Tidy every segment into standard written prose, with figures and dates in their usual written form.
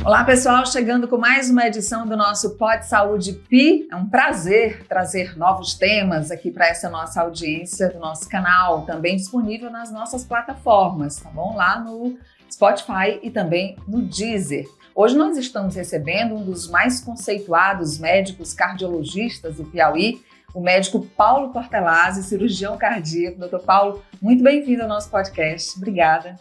Olá pessoal, chegando com mais uma edição do nosso Pod Saúde Pi. É um prazer trazer novos temas aqui para essa nossa audiência do nosso canal, também disponível nas nossas plataformas, tá bom? Lá no Spotify e também no Deezer. Hoje nós estamos recebendo um dos mais conceituados médicos cardiologistas do Piauí, o médico Paulo Cortelazzi, cirurgião cardíaco. Doutor Paulo, muito bem-vindo ao nosso podcast. Obrigada.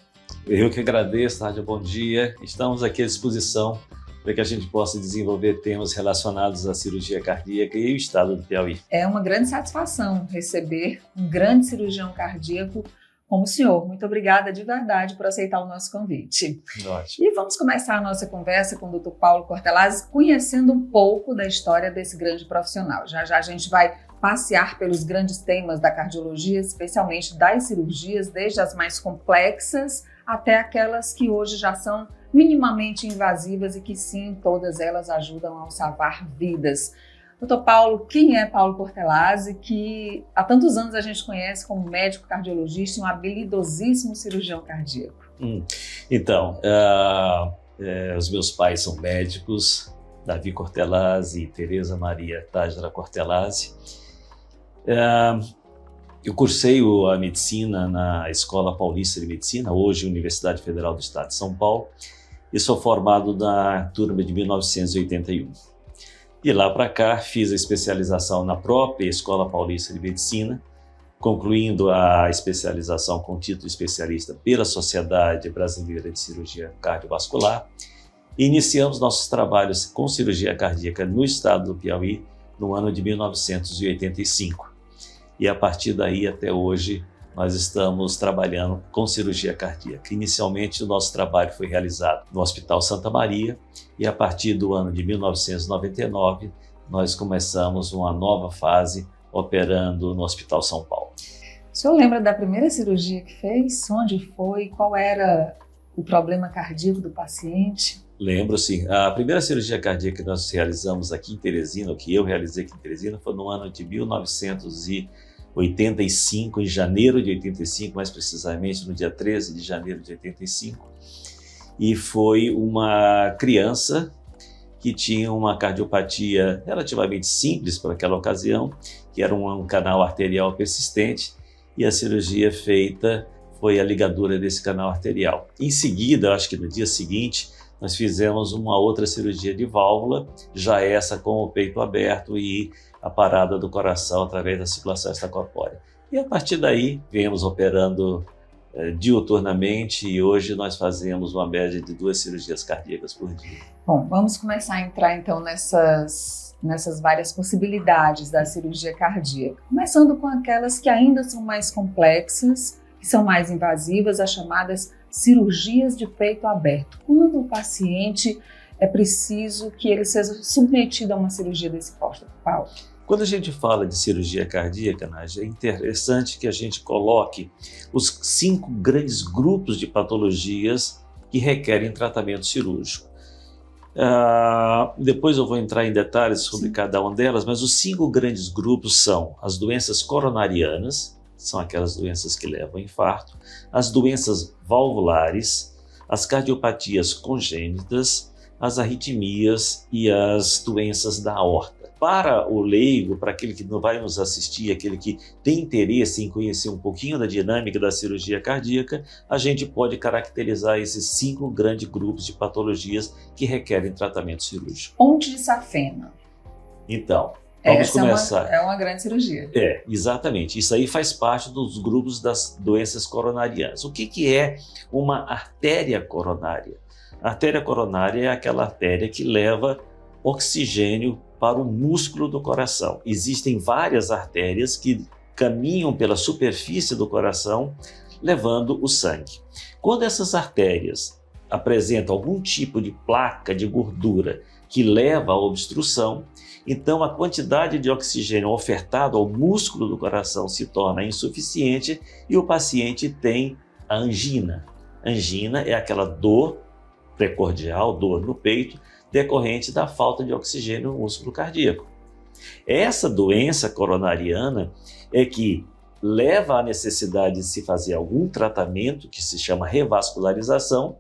Eu que agradeço, Nádia, bom dia. Estamos aqui à disposição para que a gente possa desenvolver temas relacionados à cirurgia cardíaca e o estado do Piauí. É uma grande satisfação receber um grande cirurgião cardíaco como o senhor. Muito obrigada de verdade por aceitar o nosso convite. Ótimo. E vamos começar a nossa conversa com o Dr. Paulo Cortelazzi, conhecendo um pouco da história desse grande profissional. Já já a gente vai passear pelos grandes temas da cardiologia, especialmente das cirurgias, desde as mais complexas até aquelas que hoje já são minimamente invasivas e que sim, todas elas ajudam a salvar vidas. Doutor Paulo, quem é Paulo Cortelazzi, que há tantos anos a gente conhece como médico cardiologista e um habilidosíssimo cirurgião cardíaco? Então, os meus pais são médicos, Davi Cortelazzi e Tereza Maria Tágera Cortelazzi. Eu cursei a medicina na Escola Paulista de Medicina, hoje Universidade Federal do Estado de São Paulo, e sou formado na turma de 1981. De lá para cá, fiz a especialização na própria Escola Paulista de Medicina, concluindo a especialização com título especialista pela Sociedade Brasileira de Cirurgia Cardiovascular. E iniciamos nossos trabalhos com cirurgia cardíaca no estado do Piauí no ano de 1985. E a partir daí até hoje nós estamos trabalhando com cirurgia cardíaca. Inicialmente o nosso trabalho foi realizado no Hospital Santa Maria e a partir do ano de 1999 nós começamos uma nova fase operando no Hospital São Paulo. O senhor lembra da primeira cirurgia que fez? Onde foi? Qual era o problema cardíaco do paciente? Lembro, sim. A primeira cirurgia cardíaca que nós realizamos aqui em Teresina, que eu realizei aqui em Teresina, foi no ano de 1985, em janeiro de 85, mais precisamente no dia 13 de janeiro de 85. E foi uma criança que tinha uma cardiopatia relativamente simples para aquela ocasião, que era um canal arterial persistente, e a cirurgia feita foi a ligadura desse canal arterial. Em seguida, acho que no dia seguinte, nós fizemos uma outra cirurgia de válvula, já essa com o peito aberto e a parada do coração através da circulação extracorpórea. E a partir daí, viemos operando diuturnamente e hoje nós fazemos uma média de 2 cirurgias cardíacas por dia. Bom, vamos começar a entrar então nessas várias possibilidades da cirurgia cardíaca. Começando com aquelas que ainda são mais complexas, que são mais invasivas, as chamadas cirurgias de peito aberto. Quando o paciente é preciso que ele seja submetido a uma cirurgia desse porte, Paulo? Quando a gente fala de cirurgia cardíaca, Nádia, é interessante que a gente coloque os 5 grandes grupos de patologias que requerem tratamento cirúrgico. Depois eu vou entrar em detalhes sobre cada uma delas, mas os 5 grandes grupos são as doenças coronarianas, são aquelas doenças que levam ao infarto, as doenças valvulares, as cardiopatias congênitas, as arritmias e as doenças da aorta. Para o leigo, para aquele que não vai nos assistir, aquele que tem interesse em conhecer um pouquinho da dinâmica da cirurgia cardíaca, a gente pode caracterizar esses 5 grandes grupos de patologias que requerem tratamento cirúrgico. Ponte de safena. Então, vamos começar. É uma grande cirurgia. Exatamente. Isso aí faz parte dos grupos das doenças coronarianas. O que é uma artéria coronária? A artéria coronária é aquela artéria que leva oxigênio para o músculo do coração. Existem várias artérias que caminham pela superfície do coração, levando o sangue. Quando essas artérias apresentam algum tipo de placa de gordura que leva à obstrução, então a quantidade de oxigênio ofertado ao músculo do coração se torna insuficiente e o paciente tem a angina. Angina é aquela dor precordial, dor no peito, decorrente da falta de oxigênio no músculo cardíaco. Essa doença coronariana é que leva à necessidade de se fazer algum tratamento que se chama revascularização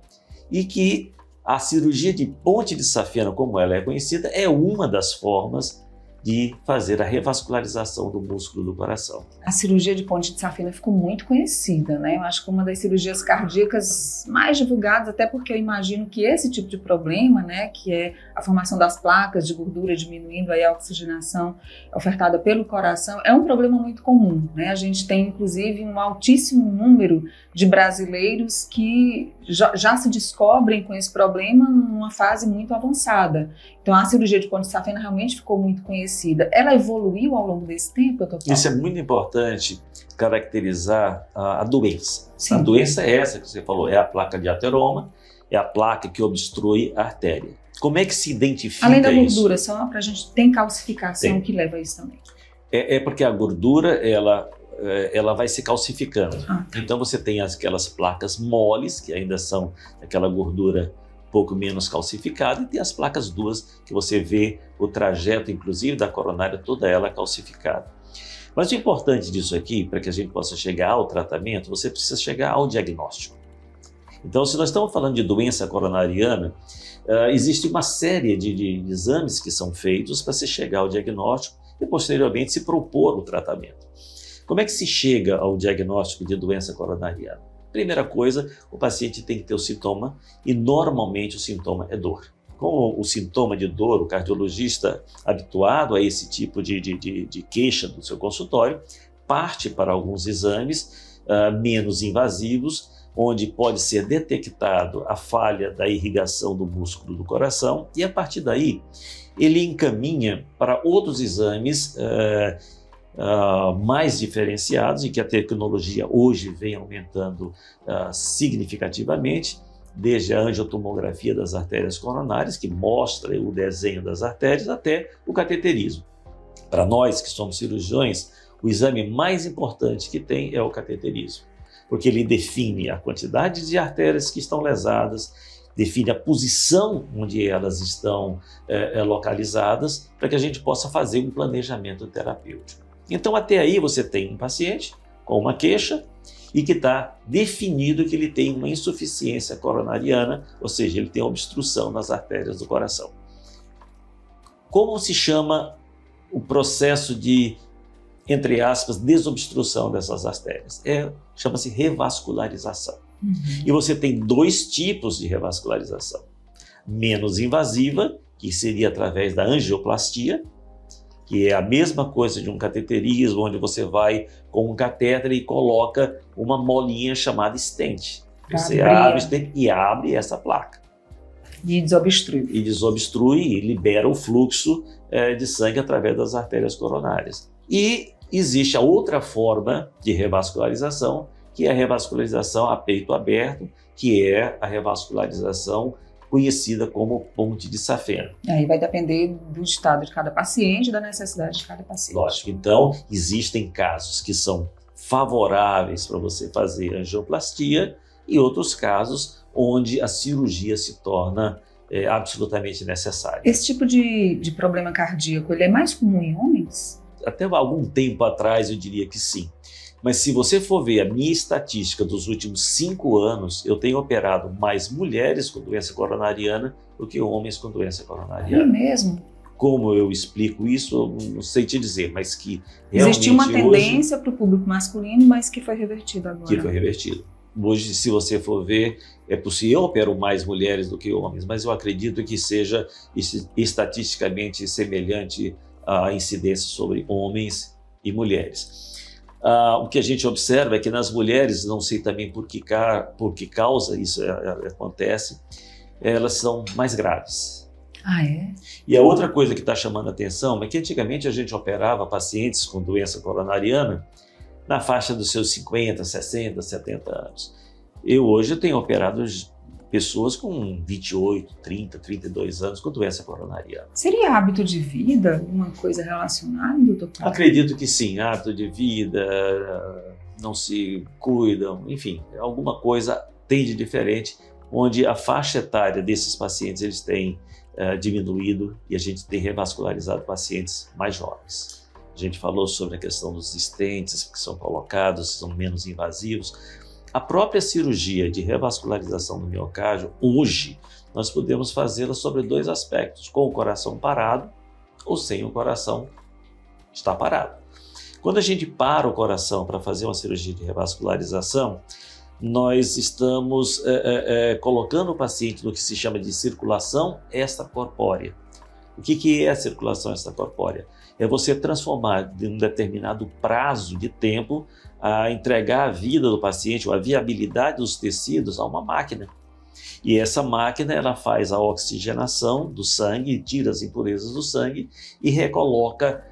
e que A cirurgia de ponte de safena, como ela é conhecida, é uma das formas de fazer a revascularização do músculo do coração. A cirurgia de ponte de safena ficou muito conhecida, né? Eu acho que uma das cirurgias cardíacas mais divulgadas, até porque eu imagino que esse tipo de problema, né, que é a formação das placas de gordura diminuindo aí a oxigenação ofertada pelo coração, é um problema muito comum, né? A gente tem, inclusive, um altíssimo número de brasileiros que já se descobrem com esse problema numa fase muito avançada. Então, a cirurgia de ponte de safena realmente ficou muito conhecida. Ela evoluiu ao longo desse tempo, doutor Paulo? Isso é muito importante, caracterizar a doença. Sim. A doença é essa que você falou, é a placa de ateroma, é a placa que obstrui a artéria. Como é que se identifica isso? Além da gordura, só para a gente, tem calcificação que leva a isso também? É porque a gordura, ela vai se calcificando. Então você tem aquelas placas moles, que ainda são aquela gordura um pouco menos calcificada, e tem as placas duras, que você vê o trajeto, inclusive, da coronária, toda ela calcificada. Mas o importante disso aqui, para que a gente possa chegar ao tratamento, você precisa chegar ao diagnóstico. Então, se nós estamos falando de doença coronariana, existe uma série de exames que são feitos para se chegar ao diagnóstico e, posteriormente, se propor o tratamento. Como é que se chega ao diagnóstico de doença coronariana? Primeira coisa, o paciente tem que ter o sintoma e normalmente o sintoma é dor. Com o sintoma de dor, o cardiologista habituado a esse tipo de queixa do seu consultório, parte para alguns exames menos invasivos, onde pode ser detectado a falha da irrigação do músculo do coração e a partir daí ele encaminha para outros exames mais diferenciados e que a tecnologia hoje vem aumentando significativamente, desde a angiotomografia das artérias coronárias, que mostra o desenho das artérias, até o cateterismo. Para nós que somos cirurgiões, o exame mais importante que tem é o cateterismo, porque ele define a quantidade de artérias que estão lesadas, define a posição onde elas estão localizadas, para que a gente possa fazer um planejamento terapêutico. Então, até aí você tem um paciente com uma queixa e que está definido que ele tem uma insuficiência coronariana, ou seja, ele tem obstrução nas artérias do coração. Como se chama o processo de, entre aspas, desobstrução dessas artérias? Chama-se revascularização. E você tem dois tipos de revascularização. Menos invasiva, que seria através da angioplastia, que é a mesma coisa de um cateterismo, onde você vai com um catéter e coloca uma molinha chamada stent. Você abre o stent e abre essa placa. E desobstrui. E desobstrui e libera o fluxo de sangue através das artérias coronárias. E existe a outra forma de revascularização, que é a revascularização a peito aberto, que é a revascularização conhecida como ponte de safena. Aí vai depender do estado de cada paciente, da necessidade de cada paciente. Lógico, então existem casos que são favoráveis para você fazer angioplastia e outros casos onde a cirurgia se torna absolutamente necessária. Esse tipo de problema cardíaco, ele é mais comum em homens? Até algum tempo atrás eu diria que sim. Mas se você for ver a minha estatística dos últimos 5 anos, eu tenho operado mais mulheres com doença coronariana do que homens com doença coronariana. É mesmo? Como eu explico isso, eu não sei te dizer, mas que realmente existiu uma tendência para o público masculino, mas que foi revertida agora. Que foi revertida. Hoje, se você for ver, é possível, eu opero mais mulheres do que homens, mas eu acredito que seja estatisticamente semelhante à incidência sobre homens e mulheres. O que a gente observa é que nas mulheres, não sei também por que causa isso acontece, elas são mais graves. Ah, é? E a outra coisa que está chamando a atenção é que antigamente a gente operava pacientes com doença coronariana na faixa dos seus 50, 60, 70 anos. Hoje eu tenho operado pessoas com 28, 30, 32 anos com doença coronariana. Seria hábito de vida uma coisa relacionada, doutor Paulo? Acredito que sim, hábito de vida, não se cuidam, enfim, alguma coisa tem de diferente, onde a faixa etária desses pacientes eles têm diminuído e a gente tem revascularizado pacientes mais jovens. A gente falou sobre a questão dos stents que são colocados, são menos invasivos. A própria cirurgia de revascularização do miocárdio, hoje, nós podemos fazê-la sobre dois aspectos, com o coração parado ou sem o coração estar parado. Quando a gente para o coração para fazer uma cirurgia de revascularização, nós estamos colocando o paciente no que se chama de circulação extracorpórea. O que é a circulação extracorpórea? É você transformar de um determinado prazo de tempo a entregar a vida do paciente ou a viabilidade dos tecidos a uma máquina. E essa máquina ela faz a oxigenação do sangue, tira as impurezas do sangue e recoloca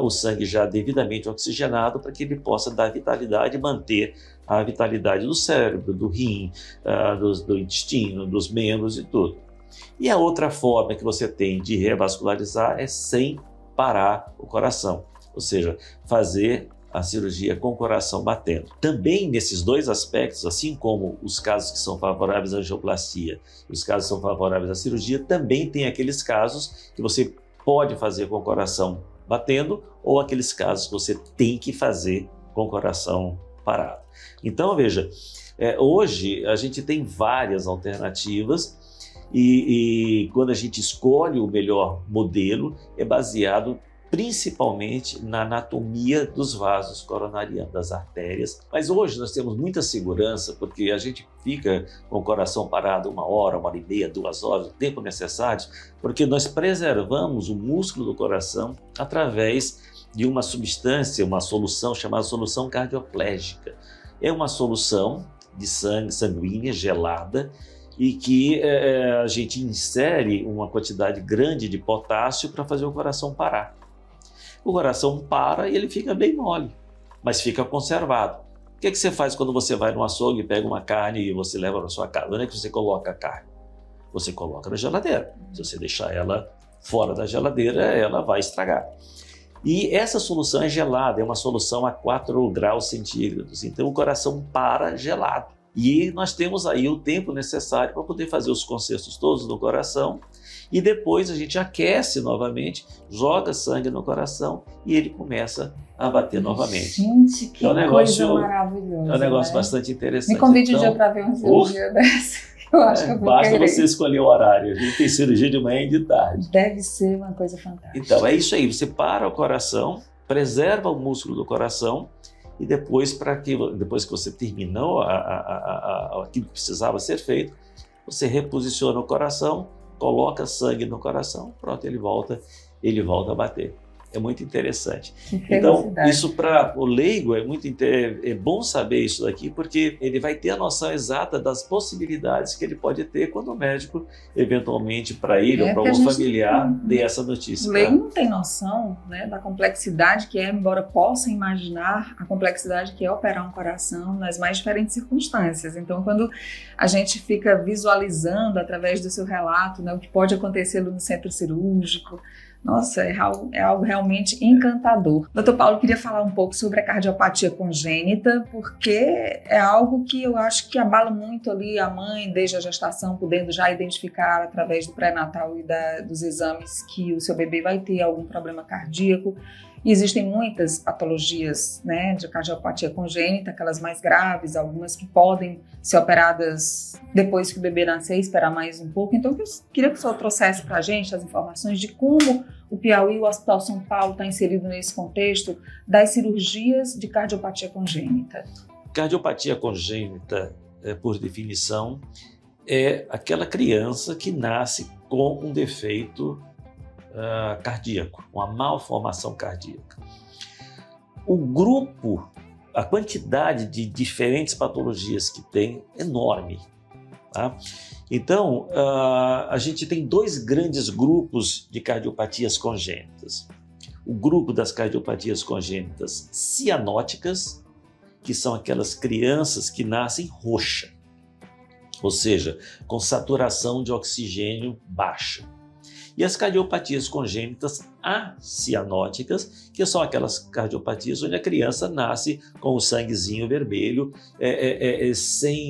o sangue já devidamente oxigenado para que ele possa dar vitalidade e manter a vitalidade do cérebro, do rim, do intestino, dos membros e tudo. E a outra forma que você tem de revascularizar é sem parar o coração, ou seja, fazer a cirurgia com o coração batendo. Também nesses dois aspectos, assim como os casos que são favoráveis à angioplastia e os casos que são favoráveis à cirurgia, também tem aqueles casos que você pode fazer com o coração batendo ou aqueles casos que você tem que fazer com o coração parado. Então, veja, hoje a gente tem várias alternativas e quando a gente escolhe o melhor modelo, é baseado principalmente na anatomia dos vasos coronarianos, das artérias. Mas hoje nós temos muita segurança, porque a gente fica com o coração parado 1 hora, 1h30, 2 horas, o tempo necessário, porque nós preservamos o músculo do coração através de uma substância, uma solução chamada solução cardioplégica. É uma solução de sangue sanguínea gelada e que a gente insere uma quantidade grande de potássio para fazer o coração parar. O coração para e ele fica bem mole, mas fica conservado. O que você faz quando você vai no açougue e pega uma carne e você leva para sua casa? Onde é que você coloca a carne? Você coloca na geladeira. Se você deixar ela fora da geladeira, ela vai estragar. E essa solução é gelada, é uma solução a 4 graus centígrados. Então o coração para gelado. E nós temos aí o tempo necessário para poder fazer os consertos todos no coração. E depois a gente aquece novamente, joga sangue no coração e ele começa a bater novamente. Gente, que coisa maravilhosa. É um negócio bastante interessante. Me convide um dia para ver uma cirurgia dessa. Eu acho que eu vou basta querer. Você escolher o horário. A gente tem cirurgia de manhã e de tarde. Deve ser uma coisa fantástica. Então, é isso aí. Você para o coração, preserva o músculo do coração e depois que você terminou aquilo que precisava ser feito, você reposiciona o coração, coloca sangue no coração, pronto, ele volta a bater. É muito interessante. Então, isso para o leigo é bom saber isso daqui, porque ele vai ter a noção exata das possibilidades que ele pode ter quando o médico, eventualmente, para ele ou para algum familiar, dê essa notícia. O leigo não tem noção, né, da complexidade que é, embora possa imaginar a complexidade que é operar um coração nas mais diferentes circunstâncias. Então, quando a gente fica visualizando através do seu relato, né, o que pode acontecer no centro cirúrgico, nossa, é algo realmente encantador. Doutor Paulo, queria falar um pouco sobre a cardiopatia congênita, porque é algo que eu acho que abala muito ali a mãe desde a gestação, podendo já identificar através do pré-natal e dos exames que o seu bebê vai ter algum problema cardíaco. E existem muitas patologias, né, de cardiopatia congênita, aquelas mais graves, algumas que podem ser operadas depois que o bebê nascer e esperar mais um pouco. Então, eu queria que o senhor trouxesse para a gente as informações de como o Piauí, o Hospital São Paulo, está inserido nesse contexto das cirurgias de cardiopatia congênita. Cardiopatia congênita, por definição, é aquela criança que nasce com um defeito cardíaco, uma malformação cardíaca. O grupo, a quantidade de diferentes patologias que tem é enorme. Tá? Então, a gente tem 2 grandes grupos de cardiopatias congênitas. O grupo das cardiopatias congênitas cianóticas, que são aquelas crianças que nascem roxa, ou seja, com saturação de oxigênio baixa. E as cardiopatias congênitas acianóticas, que são aquelas cardiopatias onde a criança nasce com o sanguezinho vermelho,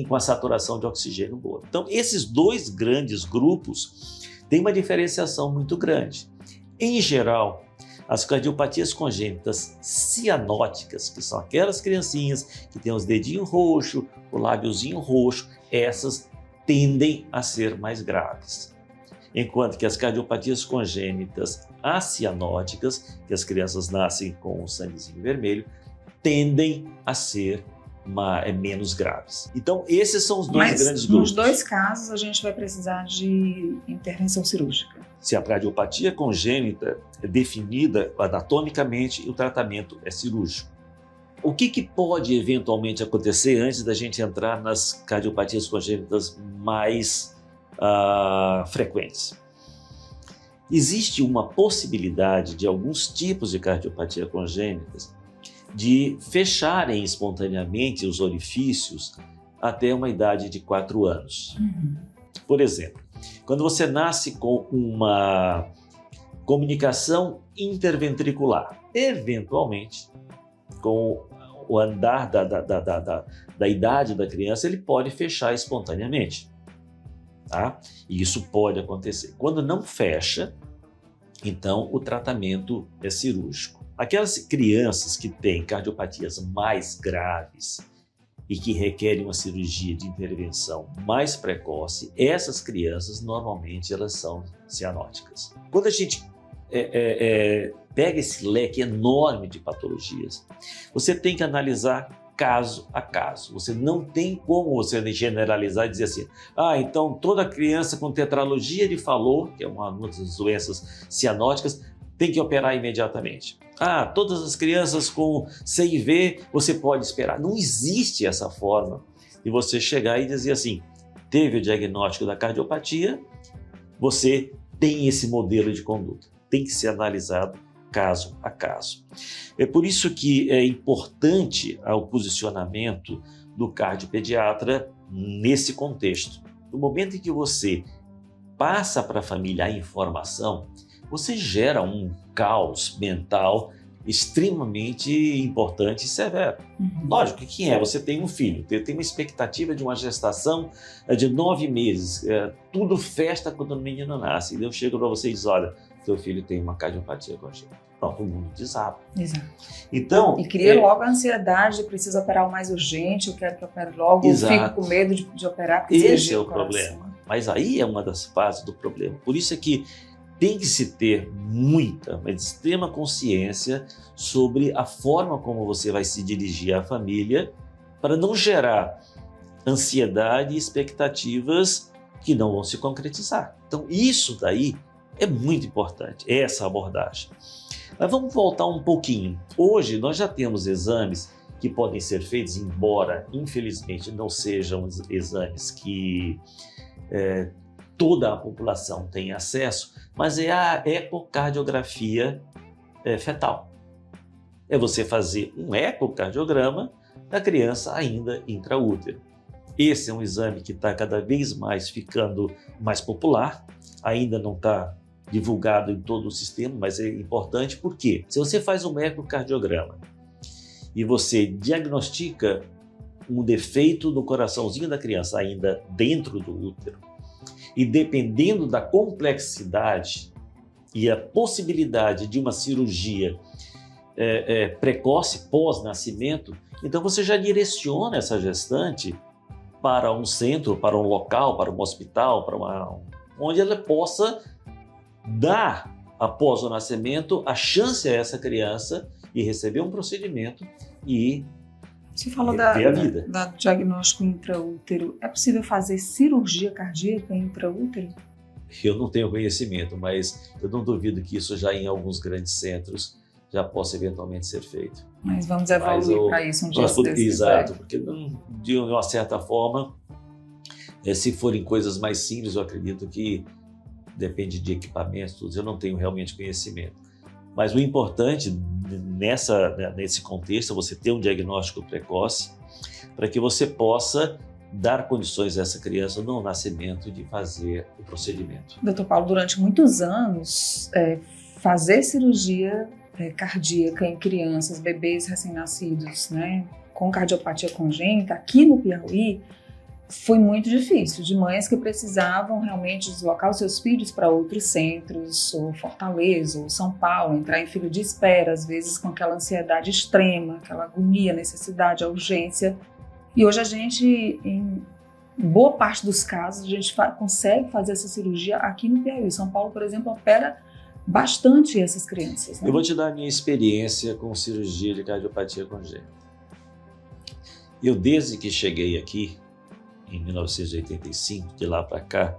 com a saturação de oxigênio boa. Então, esses 2 grandes grupos têm uma diferenciação muito grande. Em geral, as cardiopatias congênitas cianóticas, que são aquelas criancinhas que têm os dedinhos roxos, o lábiozinho roxo, essas tendem a ser mais graves. Enquanto que as cardiopatias congênitas acianóticas, que as crianças nascem com o sanguezinho vermelho, tendem a ser menos graves. Então, esses são os dois grandes grupos. Nos dois casos, a gente vai precisar de intervenção cirúrgica. Se a cardiopatia congênita é definida anatomicamente, o tratamento é cirúrgico. O que pode eventualmente acontecer antes da gente entrar nas cardiopatias congênitas mais frequentes? Existe uma possibilidade de alguns tipos de cardiopatia congênitas de fecharem espontaneamente os orifícios até uma idade de 4 anos. Por exemplo, quando você nasce com uma comunicação interventricular, eventualmente, com o andar da idade da criança, ele pode fechar espontaneamente. Tá? E isso pode acontecer. Quando não fecha, então o tratamento é cirúrgico. Aquelas crianças que têm cardiopatias mais graves e que requerem uma cirurgia de intervenção mais precoce, essas crianças normalmente elas são cianóticas. Quando a gente pega esse leque enorme de patologias, você tem que analisar caso a caso. Você não tem como você generalizar e dizer assim, então toda criança com tetralogia de Fallot, que é uma das doenças cianóticas, tem que operar imediatamente. Todas as crianças com CIV, você pode esperar. Não existe essa forma de você chegar e dizer assim, teve o diagnóstico da cardiopatia, você tem esse modelo de conduta. Tem que ser analisado caso a caso. É por isso que é importante o posicionamento do cardiopediatra nesse contexto. No momento em que você passa para a família a informação, você gera um caos mental extremamente importante e severo. Lógico, quem é? Você tem um filho, tem uma expectativa de uma gestação de 9 meses, tudo festa quando o menino nasce, e eu chego para você e diz, olha, seu filho tem uma cardiopatia congênita. Pronto, o mundo desaba. Exato. Então, e cria logo a ansiedade, preciso operar o mais urgente, eu quero que opere logo, eu fico com medo de operar. Esse é o problema. Mas aí é uma das fases do problema. Por isso é que tem que se ter muita, mas extrema consciência sobre a forma como você vai se dirigir à família para não gerar ansiedade e expectativas que não vão se concretizar. Então, isso daí é muito importante, essa abordagem. Mas vamos voltar um pouquinho. Hoje nós já temos exames que podem ser feitos, embora infelizmente não sejam exames que toda a população tem acesso, mas é a ecocardiografia fetal. É você fazer um ecocardiograma da criança ainda intraútero. Esse é um exame que está cada vez mais ficando mais popular, ainda não está divulgado em todo o sistema, mas é importante porque se você faz um ecocardiograma e você diagnostica um defeito no coraçãozinho da criança ainda dentro do útero, e dependendo da complexidade e a possibilidade de uma cirurgia precoce, pós-nascimento, então você já direciona essa gestante para um centro, para um local, para um hospital, onde ela possa dar, após o nascimento, a chance a essa criança de receber um procedimento e você falou ter a vida. Da diagnóstico intraútero. É possível fazer cirurgia cardíaca intraútero? Eu não tenho conhecimento, mas eu não duvido que isso já em alguns grandes centros já possa eventualmente ser feito. Mas vamos evoluir para isso um dia desses. Exato, porque de uma certa forma, se forem coisas mais simples, eu acredito que depende de equipamentos, eu não tenho realmente conhecimento. Mas o importante nesse contexto é você ter um diagnóstico precoce para que você possa dar condições a essa criança no nascimento de fazer o procedimento. Dr. Paulo, durante muitos anos, fazer cirurgia cardíaca em crianças, bebês recém-nascidos, né, com cardiopatia congênita, aqui no Piauí, foi muito difícil, de mães que precisavam realmente deslocar os seus filhos para outros centros, ou Fortaleza, ou São Paulo, entrar em fila de espera, às vezes com aquela ansiedade extrema, aquela agonia, necessidade, a urgência. E hoje a gente, em boa parte dos casos a gente consegue fazer essa cirurgia aqui no Piauí. São Paulo, por exemplo, opera bastante essas crianças, né? Eu vou te dar a minha experiência com cirurgia de cardiopatia congênita. Eu, desde que cheguei aqui, em 1985, de lá para cá,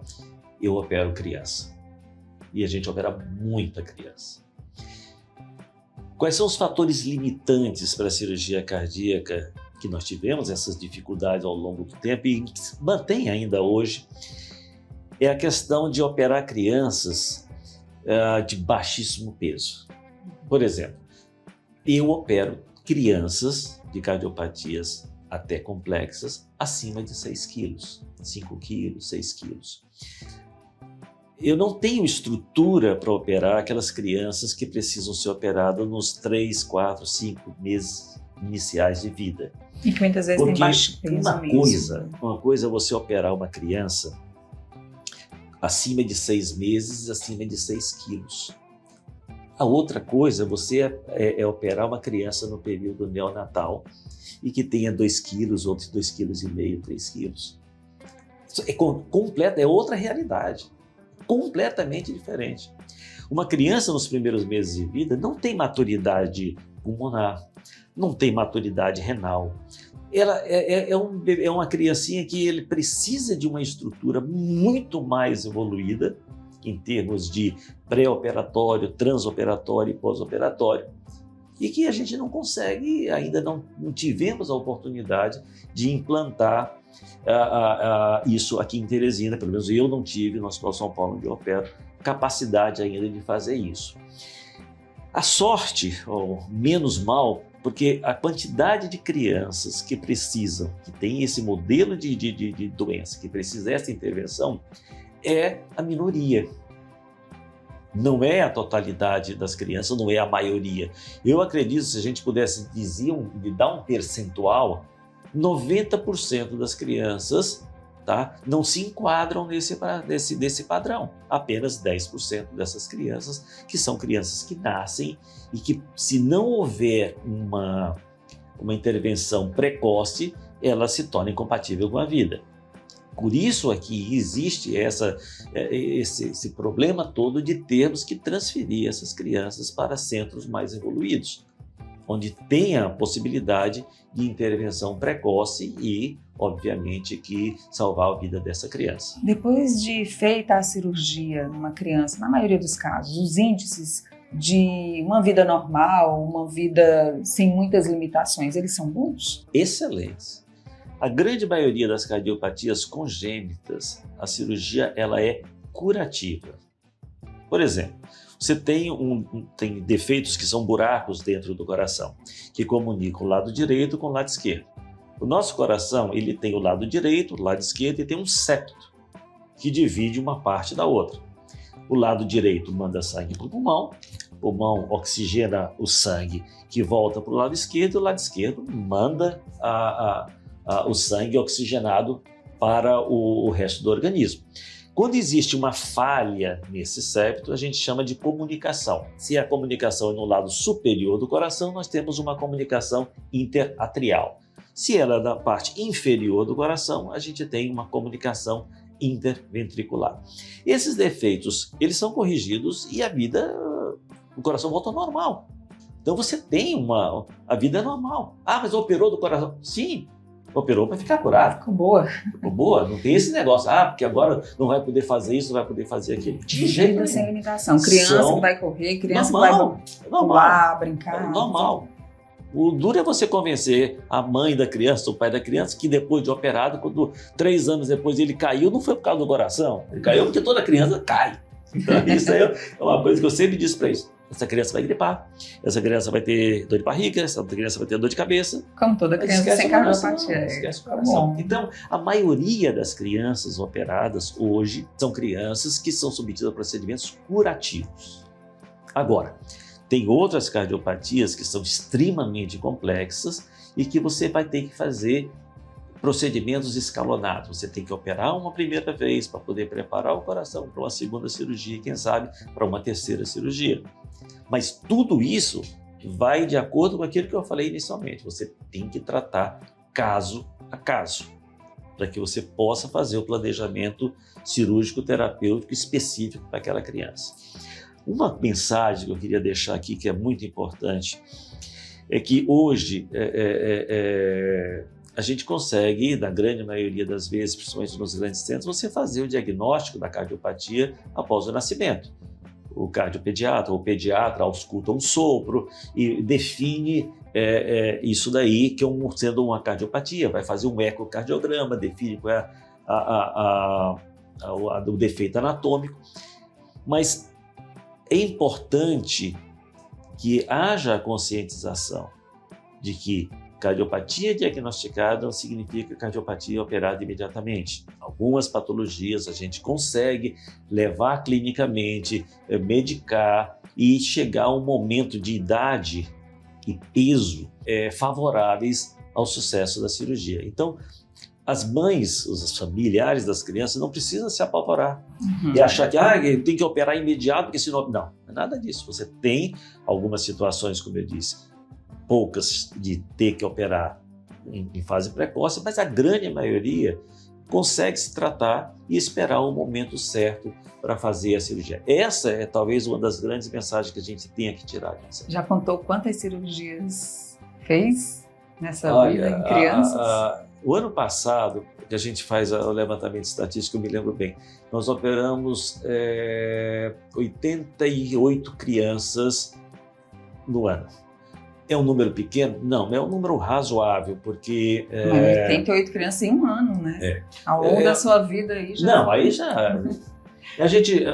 eu opero criança. E a gente opera muita criança. Quais são os fatores limitantes para a cirurgia cardíaca que nós tivemos, essas dificuldades ao longo do tempo e que se mantém ainda hoje? É a questão de operar crianças de baixíssimo peso. Por exemplo, eu opero crianças de cardiopatias até complexas acima de 6 quilos, 5 quilos, 6 quilos. Eu não tenho estrutura para operar aquelas crianças que precisam ser operadas nos 3, 4, 5 meses iniciais de vida. E que muitas vezes tem baixo peso. Uma coisa é você operar uma criança acima de 6 meses, acima de 6 quilos. A outra coisa é operar uma criança no período neonatal e que tenha 2 quilos, outros 2,5 kg, 3 quilos. Isso é outra realidade, completamente diferente. Uma criança nos primeiros meses de vida não tem maturidade pulmonar, não tem maturidade renal. Ela é uma criancinha que ele precisa de uma estrutura muito mais evoluída em termos de pré-operatório, transoperatório e pós-operatório, e que a gente não consegue, ainda não tivemos a oportunidade de implantar isso aqui em Teresina. Pelo menos eu não tive, no Hospital São Paulo, onde eu opero, capacidade ainda de fazer isso. A sorte, ou menos mal, porque a quantidade de crianças que precisam, que tem esse modelo de doença, que precisa dessa intervenção, é a minoria. Não é a totalidade das crianças, não é a maioria. Eu acredito, se a gente pudesse dar um percentual, 90% das crianças, tá, não se enquadram nesse padrão. Apenas 10% dessas crianças, que são crianças que nascem e que, se não houver uma intervenção precoce, ela se torna incompatível com a vida. Por isso aqui existe esse problema todo de termos que transferir essas crianças para centros mais evoluídos, onde tem a possibilidade de intervenção precoce e, obviamente, que salvar a vida dessa criança. Depois de feita a cirurgia numa criança, na maioria dos casos, os índices de uma vida normal, uma vida sem muitas limitações, eles são bons? Excelentes. A grande maioria das cardiopatias congênitas, a cirurgia ela é curativa. Por exemplo, você tem defeitos que são buracos dentro do coração, que comunicam o lado direito com o lado esquerdo. O nosso coração ele tem o lado direito, o lado esquerdo, e tem um septo que divide uma parte da outra. O lado direito manda sangue para o pulmão oxigena o sangue que volta para o lado esquerdo manda o sangue oxigenado para o resto do organismo. Quando existe uma falha nesse septo, a gente chama de comunicação. Se a comunicação é no lado superior do coração, nós temos uma comunicação interatrial. Se ela é na parte inferior do coração, a gente tem uma comunicação interventricular. Esses defeitos, eles são corrigidos e o coração volta ao normal. Então você tem a vida é normal. Ah, mas operou do coração? Sim. Operou para ficar curado. Ficou boa. Ficou boa. Não tem esse negócio. porque agora não vai poder fazer isso, não vai poder fazer aquilo. De jeito nenhum. Sem limitação. Criança que vai correr, criança que vai pular, brincar. Normal. O duro é você convencer a mãe da criança, o pai da criança, que depois de operado, quando 3 anos depois ele caiu, não foi por causa do coração. Ele caiu porque toda criança cai. Então, isso aí é uma coisa que eu sempre disse para eles. Essa criança vai gripar, essa criança vai ter dor de barriga, essa criança vai ter dor de cabeça. Como toda criança sem cardiopatia. Esquece o coração. Então, a maioria das crianças operadas hoje são crianças que são submetidas a procedimentos curativos. Agora, tem outras cardiopatias que são extremamente complexas e que você vai ter que fazer procedimentos escalonados. Você tem que operar uma primeira vez para poder preparar o coração para uma segunda cirurgia e, quem sabe, para uma terceira cirurgia. Mas tudo isso vai de acordo com aquilo que eu falei inicialmente. Você tem que tratar caso a caso. para que você possa fazer o planejamento cirúrgico terapêutico específico para aquela criança. Uma mensagem que eu queria deixar aqui, que é muito importante, é que hoje a gente consegue, na grande maioria das vezes, principalmente nos grandes centros, você fazer o diagnóstico da cardiopatia após o nascimento. O cardiopediatra ou o pediatra ausculta um sopro e define isso daí que sendo uma cardiopatia, vai fazer um ecocardiograma, define qual é o defeito anatômico, mas é importante que haja a conscientização de que cardiopatia diagnosticada não significa cardiopatia operada imediatamente. Algumas patologias a gente consegue levar clinicamente, medicar e chegar a um momento de idade e peso favoráveis ao sucesso da cirurgia. Então, as mães, os familiares das crianças não precisam se apavorar e achar que tem que operar imediato, porque senão... Não é nada disso. Você tem algumas situações, como eu disse, poucas de ter que operar em fase precoce, mas a grande maioria consegue se tratar e esperar o momento certo para fazer a cirurgia. Essa é talvez uma das grandes mensagens que a gente tenha que tirar disso. Já contou quantas cirurgias fez nessa vida em crianças? O ano passado, que a gente faz o levantamento estatístico, eu me lembro bem, nós operamos 88 crianças no ano. É um número pequeno? Não, é um número razoável, porque... 88 crianças em um ano, né? Ao longo da sua vida aí já... Não, aí já... A gente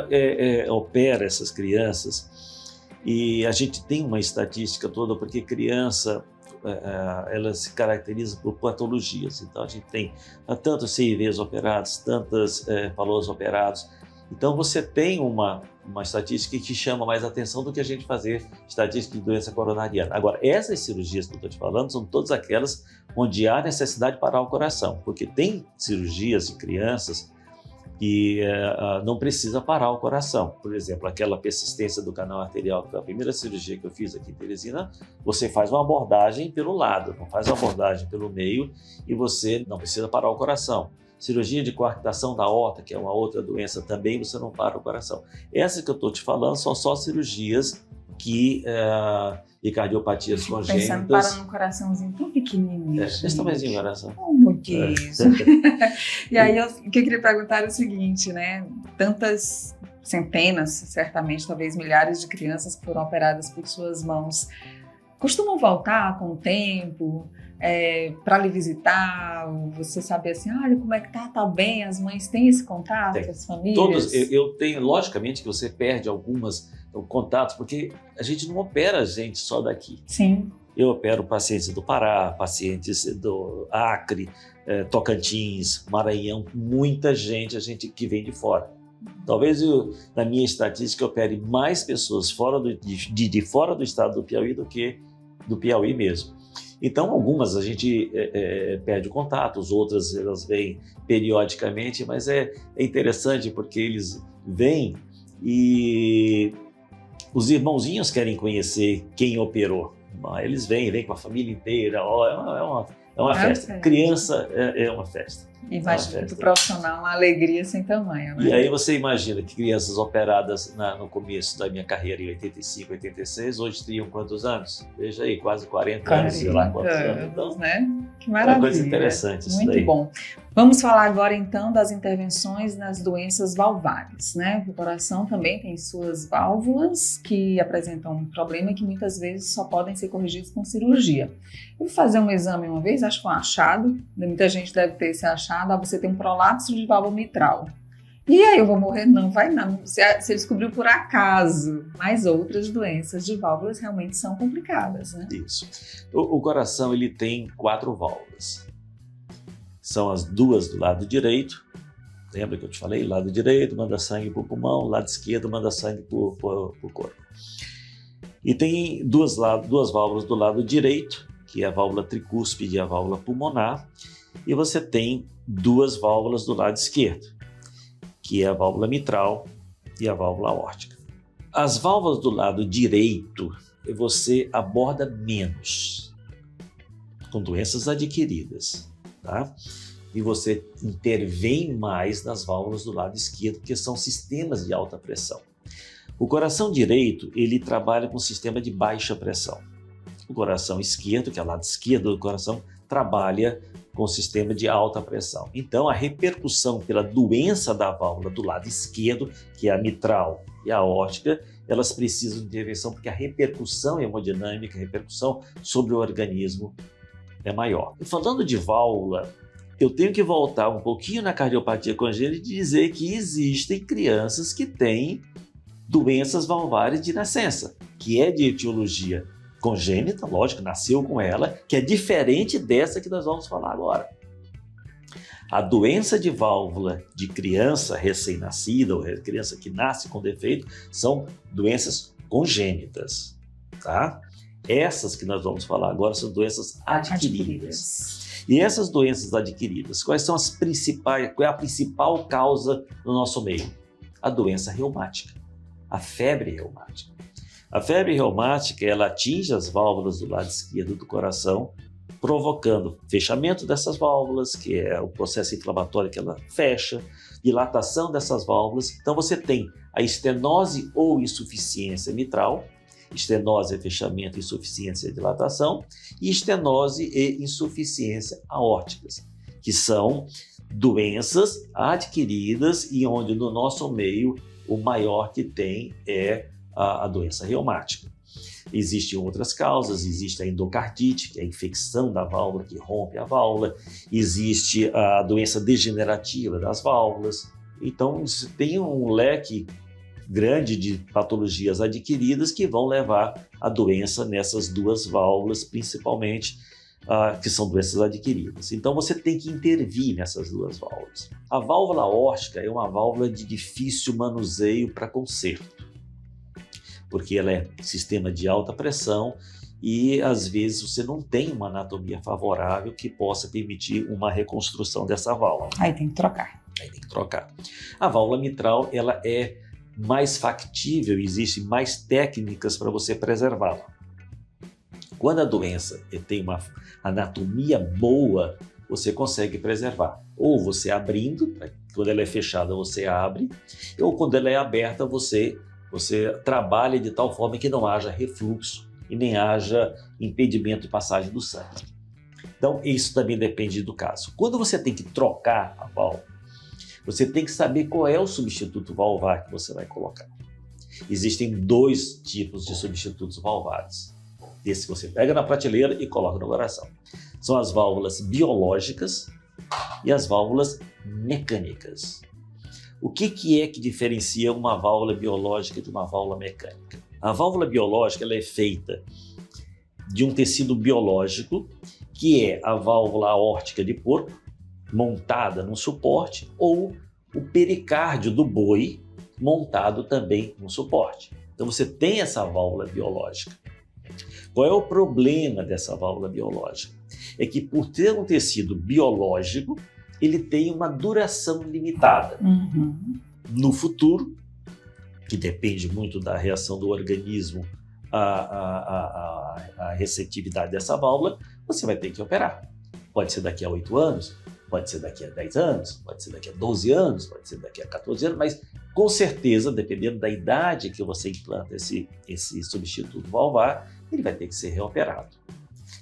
opera essas crianças e a gente tem uma estatística toda, porque criança, ela se caracteriza por patologias. Então, a gente tem tantos CIVs operados, tantos palos operados. Então, você tem uma estatística que chama mais atenção do que a gente fazer estatística de doença coronariana. Agora, essas cirurgias que eu estou te falando são todas aquelas onde há necessidade de parar o coração, porque tem cirurgias de crianças que não precisa parar o coração. Por exemplo, aquela persistência do canal arterial, que foi a primeira cirurgia que eu fiz aqui em Teresina, você faz uma abordagem pelo lado, não faz uma abordagem pelo meio e você não precisa parar o coração. Cirurgia de coarctação da aorta, que é uma outra doença também, você não para o coração. Essas que eu estou te falando são só cirurgias e cardiopatias congênitas. Pensando, para num coraçãozinho tão pequenininho. Esse tamanhozinho do coração. Oh, meu Deus. E aí, o que eu queria perguntar é o seguinte, né? Tantas centenas, certamente, talvez milhares de crianças que foram operadas por suas mãos, costumam voltar com o tempo? Para lhe visitar, você saber assim, olha como é que tá bem, as mães têm esse contato, as famílias? Todos, eu tenho, logicamente que você perde algumas contatos, porque a gente não opera gente só daqui. Sim. Eu opero pacientes do Pará, pacientes do Acre, Tocantins, Maranhão, muita gente que vem de fora. Talvez na minha estatística eu opere mais pessoas de fora do estado do Piauí do que do Piauí mesmo. Então, algumas a gente perde o contato, outras elas vêm periodicamente, mas é interessante porque eles vêm e os irmãozinhos querem conhecer quem operou. Eles vêm com a família inteira, é uma festa. Criança é uma festa. Imagina que o profissional, uma alegria sem tamanho, né? E aí você imagina que crianças operadas no começo da minha carreira, em 85, 86, hoje teriam quantos anos? Veja aí, quase 40 anos, sei lá quantos anos. Então, né? Que maravilha. É uma coisa interessante isso Muito daí. bom. Vamos falar agora, então, das intervenções nas doenças valvares, né? O coração também tem suas válvulas que apresentam um problema que muitas vezes só podem ser corrigidos com cirurgia. Eu fui fazer um exame uma vez, acho que foi um achado, muita gente deve ter esse achado, você tem um prolapso de válvula mitral. E aí eu vou morrer? Não, vai não. Você descobriu por acaso. Mas outras doenças de válvulas realmente são complicadas, né? Isso. O coração, ele tem 4 válvulas. São as 2 do lado direito. Lembra que eu te falei? Lado direito manda sangue para o pulmão, lado esquerdo manda sangue para o corpo. E tem 2 válvulas do lado direito, que é a válvula tricúspide e a válvula pulmonar. E você tem 2 válvulas do lado esquerdo, que é a válvula mitral e a válvula aórtica. As válvulas do lado direito você aborda menos, com doenças adquiridas, tá? e você intervém mais nas válvulas do lado esquerdo, que são sistemas de alta pressão. O coração direito, ele trabalha com um sistema de baixa pressão. O coração esquerdo, que é o lado esquerdo do coração, trabalha com o sistema de alta pressão. Então, a repercussão pela doença da válvula do lado esquerdo, que é a mitral e a aórtica, elas precisam de intervenção porque a repercussão hemodinâmica, a repercussão sobre o organismo é maior. E falando de válvula, eu tenho que voltar um pouquinho na cardiopatia congênita e dizer que existem crianças que têm doenças valvares de nascença, que é de etiologia congênita, lógico, nasceu com ela, que é diferente dessa que nós vamos falar agora. A doença de válvula de criança recém-nascida ou criança que nasce com defeito são doenças congênitas, tá? Essas que nós vamos falar agora são doenças adquiridas. E essas doenças adquiridas, quais são as principais, qual é a principal causa no nosso meio? A doença reumática, a febre reumática. A febre reumática, ela atinge as válvulas do lado esquerdo do coração, provocando fechamento dessas válvulas, que é o processo inflamatório que ela fecha, dilatação dessas válvulas. Então você tem a estenose ou insuficiência mitral, estenose é fechamento, insuficiência é dilatação, e estenose e insuficiência aórticas, que são doenças adquiridas e onde no nosso meio o maior que tem é a doença reumática. Existem outras causas, existe a endocardite, que é a infecção da válvula que rompe a válvula, existe a doença degenerativa das válvulas. Então, tem um leque grande de patologias adquiridas que vão levar a doença nessas duas válvulas, principalmente, que são doenças adquiridas. Então, você tem que intervir nessas duas válvulas. A válvula aórtica é uma válvula de difícil manuseio para conserto, porque ela é sistema de alta pressão e, às vezes, você não tem uma anatomia favorável que possa permitir uma reconstrução dessa válvula. Aí tem que trocar. A válvula mitral, ela é mais factível, existem mais técnicas para você preservá-la. Quando a doença tem uma anatomia boa, você consegue preservar. Ou você abrindo, quando ela é fechada você abre, ou quando ela é aberta você trabalha de tal forma que não haja refluxo e nem haja impedimento de passagem do sangue. Então, isso também depende do caso. Quando você tem que trocar a válvula, você tem que saber qual é o substituto valvar que você vai colocar. Existem dois tipos de substitutos valvares. Esse que você pega na prateleira e coloca no coração. São as válvulas biológicas e as válvulas mecânicas. O que é que diferencia uma válvula biológica de uma válvula mecânica? A válvula biológica ela é feita de um tecido biológico, que é a válvula aórtica de porco, montada num suporte, ou o pericárdio do boi, montado também num suporte. Então você tem essa válvula biológica. Qual é o problema dessa válvula biológica? É que por ter um tecido biológico, ele tem uma duração limitada. No futuro, que depende muito da reação do organismo à receptividade dessa válvula, você vai ter que operar. Pode ser daqui a 8 anos, pode ser daqui a 10 anos, pode ser daqui a 12 anos, pode ser daqui a 14 anos, mas com certeza, dependendo da idade que você implanta esse substituto valvar, ele vai ter que ser reoperado.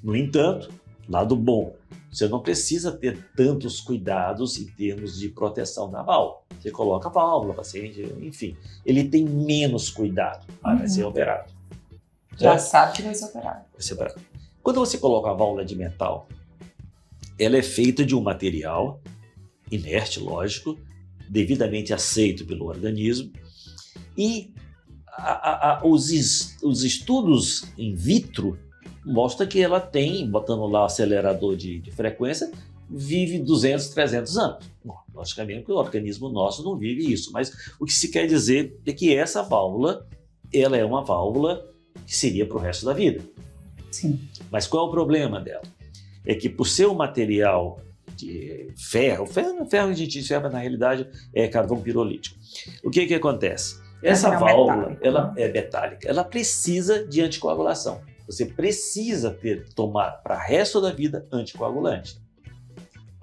No entanto, lado bom, você não precisa ter tantos cuidados em termos de proteção da válvula. Você coloca a válvula, paciente, enfim, ele tem menos cuidado, vai ser operado. Já sabe que vai ser operado. Quando você coloca a válvula de metal, ela é feita de um material inerte, lógico, devidamente aceito pelo organismo, e os estudos in vitro mostram que ela tem, botando lá o acelerador de frequência, vive 200, 300 anos. Bom, logicamente que o organismo nosso não vive isso, mas o que se quer dizer é que essa válvula, ela é uma válvula que seria para o resto da vida. Sim. Mas qual é o problema dela? É que por ser um material de ferro que a gente observa na realidade é carvão pirolítico. O que acontece? Essa válvula, ela é metálica, ela precisa de anticoagulação. Você precisa tomar para o resto da vida anticoagulante.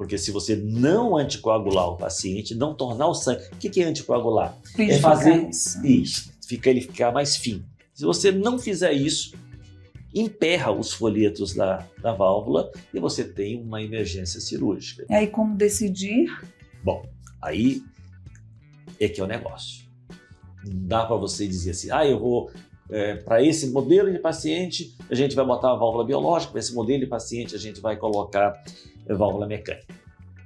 Porque se você não anticoagular o paciente, não tornar o sangue... O que é anticoagular? É fazer isso, ele ficar mais fino. Se você não fizer isso, emperra os folhetos da válvula e você tem uma emergência cirúrgica. E aí como decidir? Bom, aí é que é o negócio. Não dá para você dizer assim, eu vou... para esse modelo de paciente, a gente vai botar a válvula biológica, para esse modelo de paciente, a gente vai colocar a válvula mecânica.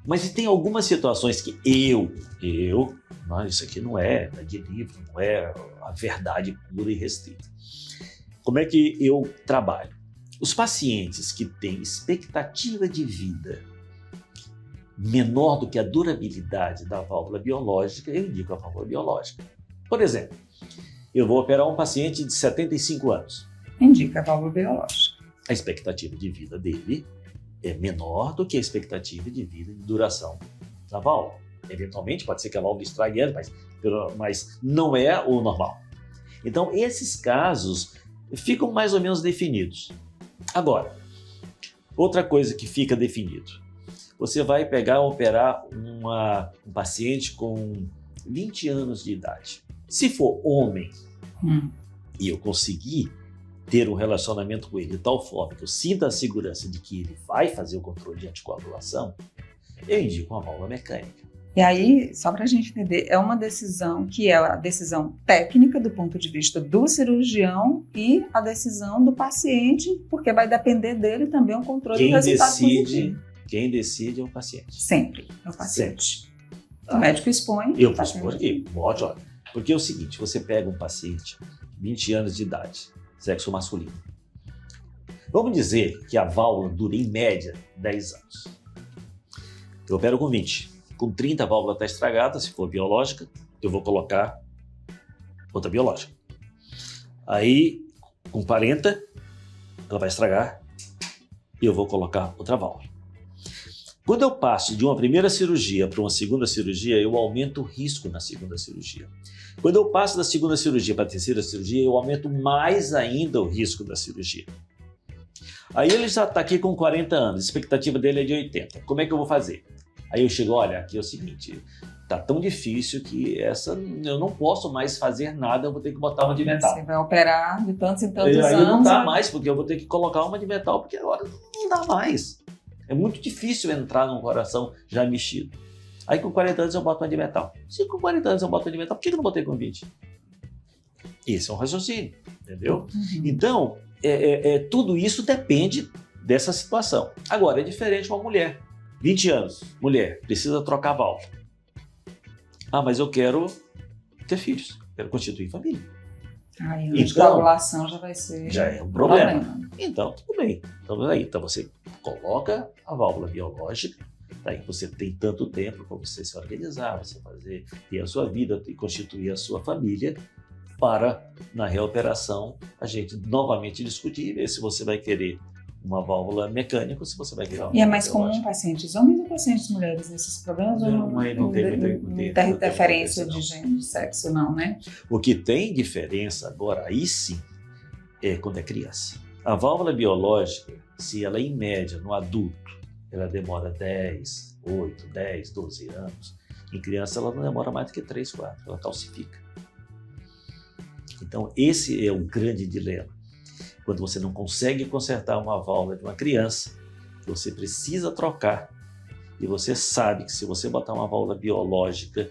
Mas tem algumas situações que isso aqui não é de livro, não é a verdade pura e restrita. Como é que eu trabalho? Os pacientes que têm expectativa de vida menor do que a durabilidade da válvula biológica, eu indico a válvula biológica. Por exemplo, eu vou operar um paciente de 75 anos. Indica a válvula biológica. A expectativa de vida dele é menor do que a expectativa de vida de duração da válvula. Eventualmente, pode ser que a válvula estrague antes, mas não é o normal. Então, esses casos ficam mais ou menos definidos. Agora, outra coisa que fica definido. Você vai operar um paciente com 20 anos de idade. Se for homem e eu conseguir ter um relacionamento com ele de tal forma que eu sinta a segurança de que ele vai fazer o controle de anticoagulação, eu indico uma válvula mecânica. E aí, só para a gente entender, é uma decisão que é a decisão técnica do ponto de vista do cirurgião e a decisão do paciente, porque vai depender dele também o controle do resultado positivo. Quem decide é o paciente. Sempre é o paciente. O médico expõe. Eu posso expor aqui, pode, olha. Porque é o seguinte, você pega um paciente de 20 anos de idade, sexo masculino. Vamos dizer que a válvula dura em média 10 anos. Eu opero com 20. Com 30 a válvula está estragada, se for biológica, eu vou colocar outra biológica. Aí, com 40, ela vai estragar e eu vou colocar outra válvula. Quando eu passo de uma primeira cirurgia para uma segunda cirurgia, eu aumento o risco na segunda cirurgia. Quando eu passo da segunda cirurgia para a terceira cirurgia, eu aumento mais ainda o risco da cirurgia. Aí ele já está aqui com 40 anos, a expectativa dele é de 80. Como é que eu vou fazer? Aí eu chego, olha, aqui é o seguinte, tá tão difícil que eu não posso mais fazer nada, eu vou ter que botar uma de metal. Você vai operar de tantos em tantos aí anos. Não dá mais, porque eu vou ter que colocar uma de metal, porque agora não dá mais. É muito difícil entrar num coração já mexido. Aí com 40 anos eu boto uma de metal. Se com 40 anos eu boto uma de metal, por que eu não botei com 20? Esse é um raciocínio, entendeu? Então, tudo isso depende dessa situação. Agora, é diferente uma mulher. 20 anos, mulher, precisa trocar a válvula. Mas eu quero ter filhos, quero constituir família. Aí a anticoagulação já vai ser... Já é um problema. Então, tudo bem. Então você coloca a válvula biológica, daí você tem tanto tempo para você se organizar, você ter a sua vida e constituir a sua família, para, na reoperação, a gente novamente discutir e ver se você vai querer uma válvula mecânica ou se você vai querer uma válvula E é mais comum pacientes homens ou pacientes mulheres nesses problemas? Não tem interferência de gênero, de sexo, não, né? O que tem diferença agora, aí sim, é quando é criança. A válvula biológica, se ela em média no adulto, ela demora 10, 8, 10, 12 anos, em criança ela não demora mais do que 3, 4, ela calcifica. Então esse é o grande dilema. Quando você não consegue consertar uma válvula de uma criança, você precisa trocar. E você sabe que se você botar uma válvula biológica,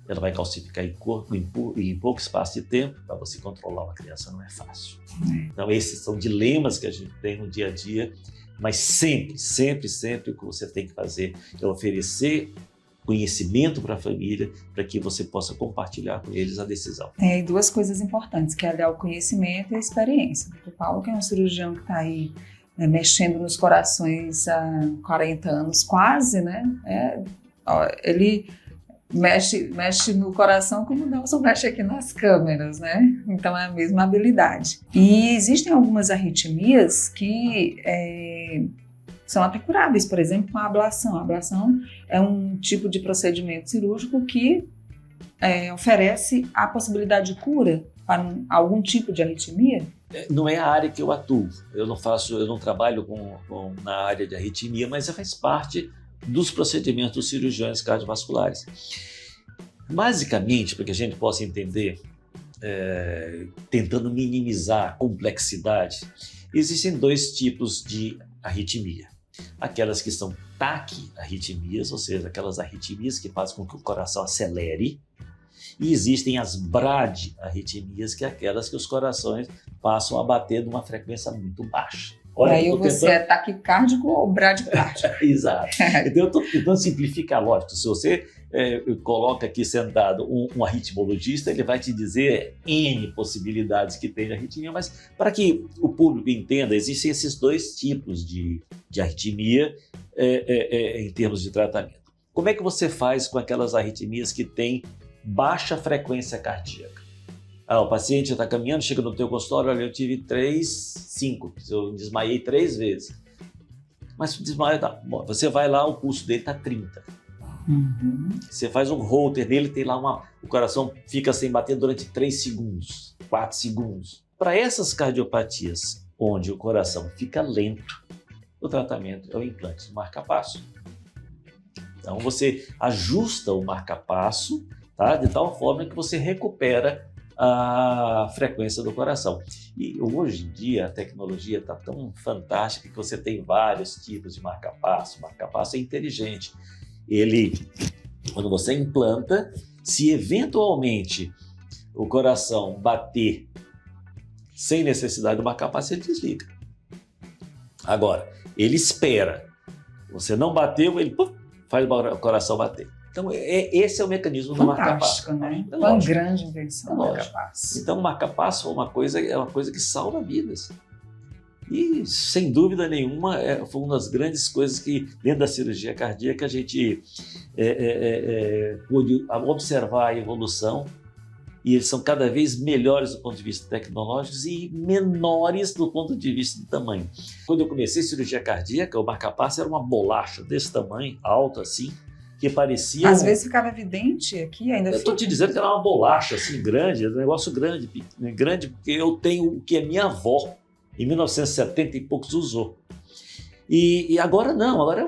ela vai calcificar em pouco espaço de tempo. Para você controlar uma criança não é fácil. Então esses são dilemas que a gente tem no dia a dia, mas sempre, sempre, sempre o que você tem que fazer é oferecer conhecimento para a família, para que você possa compartilhar com eles a decisão. Tem aí duas coisas importantes, que é o conhecimento e a experiência. O Paulo, que é um cirurgião que está aí mexendo nos corações há 40 anos quase, né? Ele mexe no coração como o Nelson mexe aqui nas câmeras, né? Então é a mesma habilidade. E existem algumas arritmias que são até curáveis, por exemplo, com a ablação. A ablação é um tipo de procedimento cirúrgico que oferece a possibilidade de cura para algum tipo de arritmia. Não é a área que eu atuo. Eu não trabalho na área de arritmia, mas faz parte dos procedimentos dos cirurgiões cardiovasculares. Basicamente, para que a gente possa entender, tentando minimizar a complexidade, existem dois tipos de arritmia. Aquelas que são taquiarritmias, ou seja, aquelas arritmias que fazem com que o coração acelere, e existem as bradiarritmias, que é aquelas que os corações passam a bater numa frequência muito baixa. Olha, aí você é taquicárdico ou bradicárdico? Exato. Então, eu estou tentando simplificar, lógico. Se você coloca aqui sentado um arritmologista, ele vai te dizer N possibilidades que tem de arritmia, mas para que o público entenda, existem esses dois tipos de arritmia em termos de tratamento. Como é que você faz com aquelas arritmias que têm baixa frequência cardíaca? O paciente está caminhando, chega no teu consultório, olha, eu tive 3 síncopes, eu desmaiei 3 vezes. Mas o desmaio tá bom, você vai lá, o pulso dele está 30. Você faz um holter nele, tem lá o coração fica sem bater durante 3 segundos, 4 segundos. Para essas cardiopatias, onde o coração fica lento, o tratamento é o implante do marca-passo. Então você ajusta o marca-passo, tá? De tal forma que você recupera a frequência do coração. E hoje em dia a tecnologia está tão fantástica que você tem vários tipos de marca-passo. O marca-passo é inteligente. Ele, quando você implanta, se eventualmente o coração bater sem necessidade do marca-passo, ele desliga. Agora, ele espera. Você não bateu, ele faz o coração bater. Então, esse é o mecanismo do marca-passo. Né? É uma grande invenção do marca-passo. Então, o marca-passo é uma coisa que salva vidas. E, sem dúvida nenhuma, foi uma das grandes coisas que, dentro da cirurgia cardíaca, a gente pôde observar a evolução. E eles são cada vez melhores do ponto de vista tecnológico e menores do ponto de vista do tamanho. Quando eu comecei cirurgia cardíaca, o marca-passo era uma bolacha desse tamanho, alto assim, que parecia... Às vezes ficava evidente aqui, ainda Eu estou te dizendo que era uma bolacha assim, grande, um negócio grande, porque eu tenho o que a minha avó, em 1970 e poucos, usou. E agora não, agora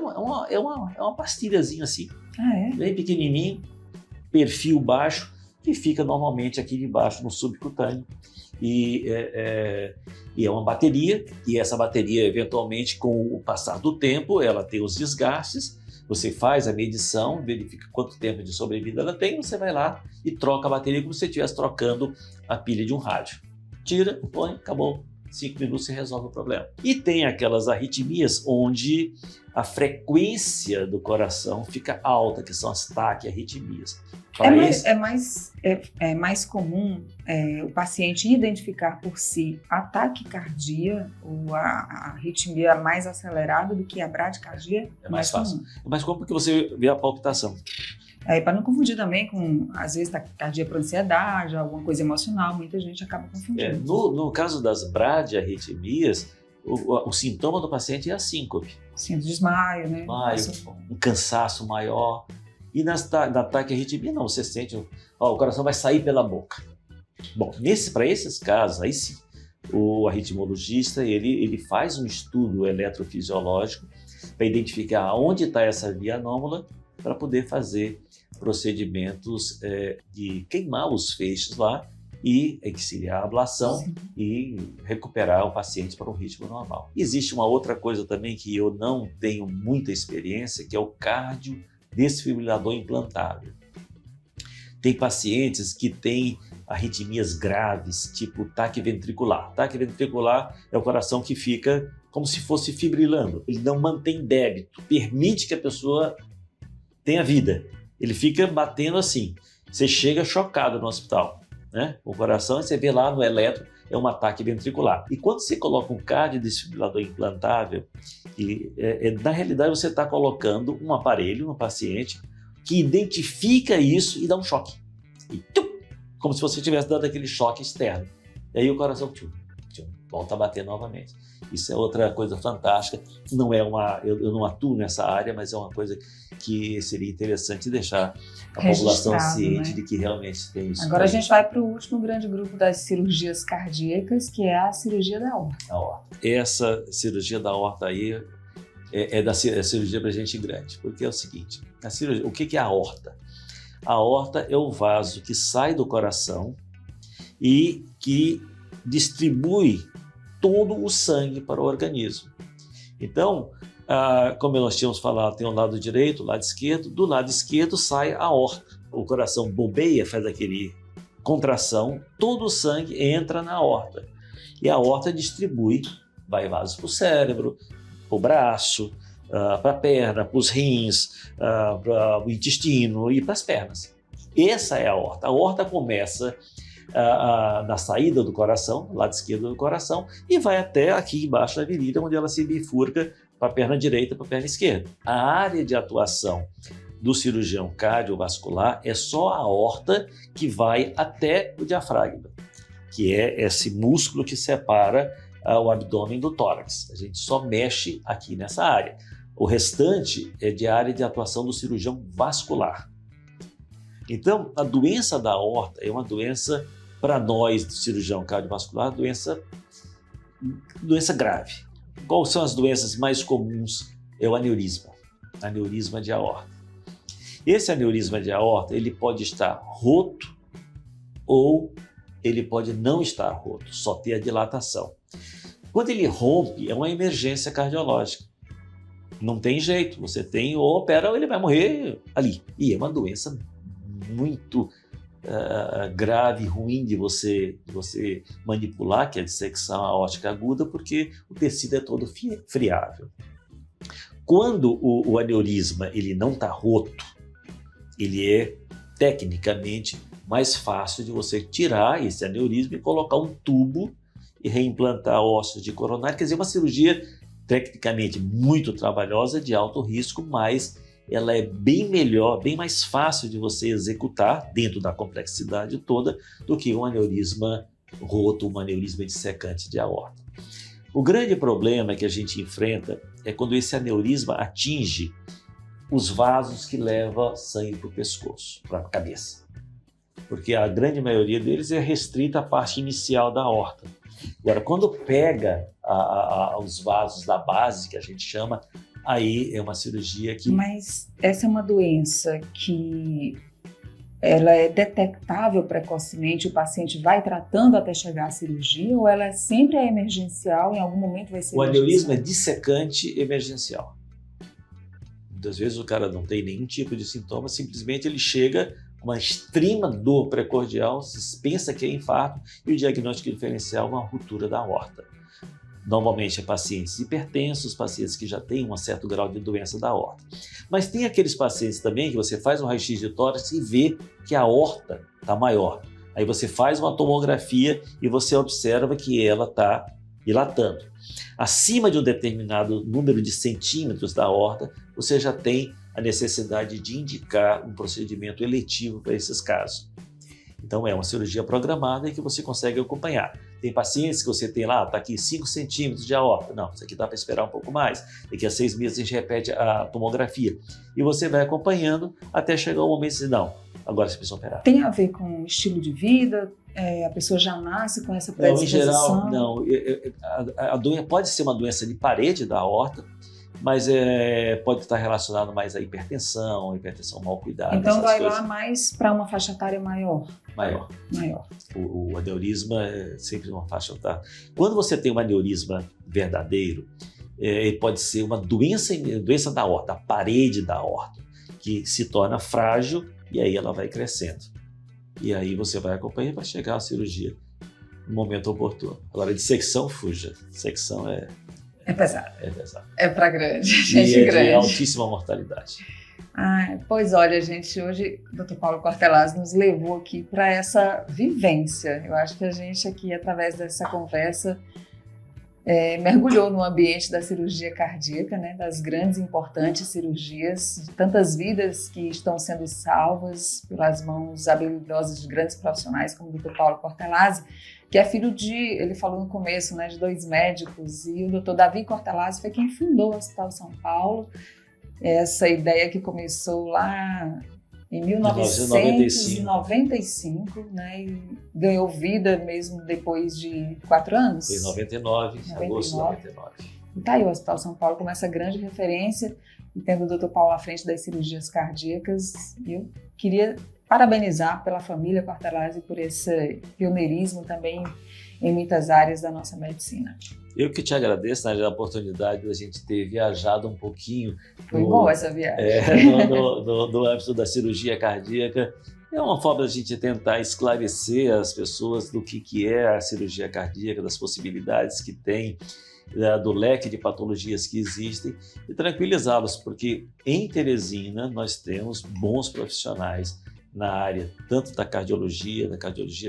é uma pastilhazinha assim, bem pequenininho, perfil baixo, que fica normalmente aqui debaixo no subcutâneo. E é uma bateria, e essa bateria, eventualmente, com o passar do tempo, ela tem os desgastes. Você faz a medição, verifica quanto tempo de sobrevida ela tem, você vai lá e troca a bateria como se você estivesse trocando a pilha de um rádio. Tira, põe, acabou. 5 minutos você resolve o problema. E tem aquelas arritmias onde a frequência do coração fica alta, que são as taquiarritmias. É mais comum o paciente identificar por si a taquicardia ou a arritmia mais acelerada do que a bradicardia? É mais fácil. É mais comum porque você vê a palpitação. Para não confundir também com, às vezes, taquicardia por ansiedade, alguma coisa emocional, muita gente acaba confundindo. No caso das bradiarritmias, o sintoma do paciente é a síncope. Sim, desmaio, né? Um cansaço maior. E na taquiarritmia, não, você sente, o coração vai sair pela boca. Bom, para esses casos, aí sim, o arritmologista, ele faz um estudo eletrofisiológico para identificar onde está essa via anômala, para poder fazer procedimentos de queimar os feixes lá e que seria a ablação. Sim. E recuperar o paciente para um ritmo normal. Existe uma outra coisa também que eu não tenho muita experiência, que é o cardiodesfibrilador implantável. Tem pacientes que têm arritmias graves, tipo taque ventricular. Taque ventricular é o coração que fica como se fosse fibrilando. Ele não mantém débito, permite que a pessoa tenha vida. Ele fica batendo assim. Você chega chocado no hospital, né? O coração, você vê lá no eletro, é um ataque ventricular. E quando você coloca um cardiodesfibrilador implantável, na realidade você está colocando um aparelho no paciente que identifica isso e dá um choque. E, como se você estivesse dando aquele choque externo. E aí o coração volta a bater novamente. Isso é outra coisa fantástica. Não é eu não atuo nessa área, mas é uma coisa que seria interessante deixar a população ciente, né, de que realmente tem isso. Agora a gente vai para o último grande grupo das cirurgias cardíacas, que é a cirurgia da aorta. Essa cirurgia da aorta aí é cirurgia para gente grande, porque é o seguinte, o que é a aorta? A aorta é o vaso que sai do coração e que distribui todo o sangue para o organismo. Então, como nós tínhamos falado, tem o lado direito, o lado esquerdo. Do lado esquerdo sai a aorta. O coração bombeia, faz aquele contração, todo o sangue entra na aorta. E a aorta distribui, vai vasos para o cérebro, para o braço, para a perna, para os rins, para o intestino e para as pernas. Essa é a aorta. A aorta começa na saída do coração, lado esquerdo do coração, e vai até aqui embaixo da virilha, onde ela se bifurca para a perna direita e para a perna esquerda. A área de atuação do cirurgião cardiovascular é só a aorta, que vai até o diafragma, que é esse músculo que separa o abdômen do tórax. A gente só mexe aqui nessa área. O restante é de área de atuação do cirurgião vascular. Então, a doença da aorta é uma doença, para nós, do cirurgião cardiovascular, doença grave. Quais são as doenças mais comuns? É o aneurisma de aorta. Esse aneurisma de aorta, ele pode estar roto ou ele pode não estar roto, só ter a dilatação. Quando ele rompe, é uma emergência cardiológica. Não tem jeito, você tem ou opera ou ele vai morrer ali. E é uma doença muito grave, ruim de você manipular, que é a dissecção aórtica aguda, porque o tecido é todo friável. Quando o aneurisma ele não está roto, ele é tecnicamente mais fácil de você tirar esse aneurisma e colocar um tubo e reimplantar ossos de coronária. Quer dizer, uma cirurgia tecnicamente muito trabalhosa, de alto risco, mas ela é bem melhor, bem mais fácil de você executar dentro da complexidade toda do que um aneurisma roto, um aneurisma dissecante de aorta. O grande problema que a gente enfrenta é quando esse aneurisma atinge os vasos que levam sangue para o pescoço, para a cabeça. Porque a grande maioria deles é restrita à parte inicial da aorta. Agora, quando pega os vasos da base, que a gente chama, aí é uma cirurgia que... Mas essa é uma doença que ela é detectável precocemente, o paciente vai tratando até chegar à cirurgia, ou ela sempre é emergencial, em algum momento vai ser O aneurisma é dissecante emergencial. Muitas vezes o cara não tem nenhum tipo de sintoma, simplesmente ele chega com uma extrema dor precordial, se pensa que é infarto, e o diagnóstico diferencial é uma ruptura da aorta. Normalmente é pacientes hipertensos, pacientes que já têm um certo grau de doença da aorta. Mas tem aqueles pacientes também que você faz um raio-x de tórax e vê que a aorta está maior. Aí você faz uma tomografia e você observa que ela está dilatando. Acima de um determinado número de centímetros da aorta, você já tem a necessidade de indicar um procedimento eletivo para esses casos. Então é uma cirurgia programada e que você consegue acompanhar. Tem pacientes que você tem lá, está aqui 5 centímetros de aorta. Não, isso aqui dá para esperar um pouco mais. Daqui a 6 meses a gente repete a tomografia. E você vai acompanhando até chegar o momento de dizer, não, agora você precisa operar. Tem a ver com estilo de vida? A pessoa já nasce com essa predisposição? Não, em geral, não. A doença pode ser uma doença de parede da aorta, mas pode estar relacionado mais à hipertensão mal cuidada. Então vai lá mais para uma faixa etária maior? Maior. O aneurisma é sempre uma faixa etária. Quando você tem um aneurisma verdadeiro, ele pode ser uma doença da aorta, a parede da aorta, que se torna frágil e aí ela vai crescendo. E aí você vai acompanhar para chegar à cirurgia no momento oportuno. Agora, dissecção, fuja. Dissecção é pesado. É pesado. É para grande, gente e grande. De altíssima mortalidade. Pois olha, gente, hoje o Dr. Paulo Cortellazzi nos levou aqui para essa vivência. Eu acho que a gente aqui, através dessa conversa, mergulhou no ambiente da cirurgia cardíaca, né, das grandes e importantes cirurgias, de tantas vidas que estão sendo salvas pelas mãos habilidosas de grandes profissionais como o Dr. Paulo Cortellazzi. que é filho ele falou no começo, né, de 2 médicos, e o Dr. Davi Cortelazzi foi quem fundou o Hospital São Paulo. Essa ideia que começou lá em 1995, né, e ganhou vida mesmo depois de 4 anos. Em 99, agosto de 99. E tá aí o Hospital São Paulo como essa grande referência, e tendo o Dr. Paulo à frente das cirurgias cardíacas. Eu queria parabenizar pela família Cortelazzi por esse pioneirismo também em muitas áreas da nossa medicina. Eu que te agradeço, né, a oportunidade da gente ter viajado um pouquinho. Foi boa essa viagem. No âmbito da cirurgia cardíaca. É uma forma da gente tentar esclarecer as pessoas do que é a cirurgia cardíaca, das possibilidades que tem, do leque de patologias que existem, e tranquilizá-los, porque em Teresina nós temos bons profissionais na área, tanto da cardiologia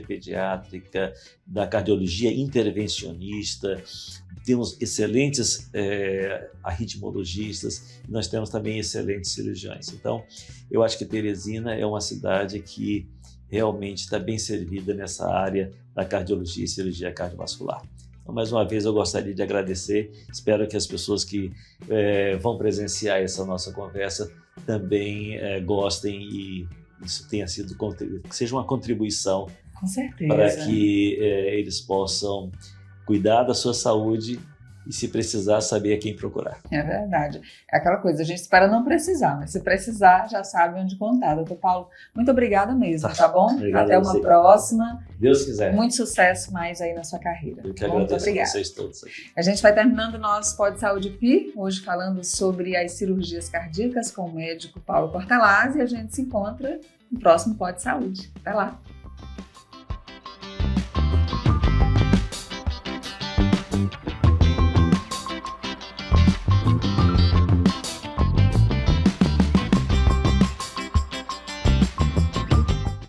pediátrica, da cardiologia intervencionista, temos excelentes arritmologistas, nós temos também excelentes cirurgiões. Então, eu acho que Teresina é uma cidade que realmente está bem servida nessa área da cardiologia e cirurgia cardiovascular. Então, mais uma vez, eu gostaria de agradecer, espero que as pessoas que vão presenciar essa nossa conversa também gostem e isso tenha sido, que seja uma contribuição. Com certeza. Para que eles possam cuidar da sua saúde e, se precisar, saber a quem procurar. É verdade. É aquela coisa, a gente espera não precisar, mas se precisar, já sabe onde contar. Doutor Paulo, muito obrigada mesmo, tá bom? Obrigado. Até uma próxima. Deus quiser. Muito sucesso mais aí na sua carreira. Eu que agradeço a vocês todos aqui. A gente vai terminando o nosso Pod Saúde PI, hoje falando sobre as cirurgias cardíacas com o médico Paulo Cortelazzi, e a gente se encontra no próximo Pod Saúde. Até lá!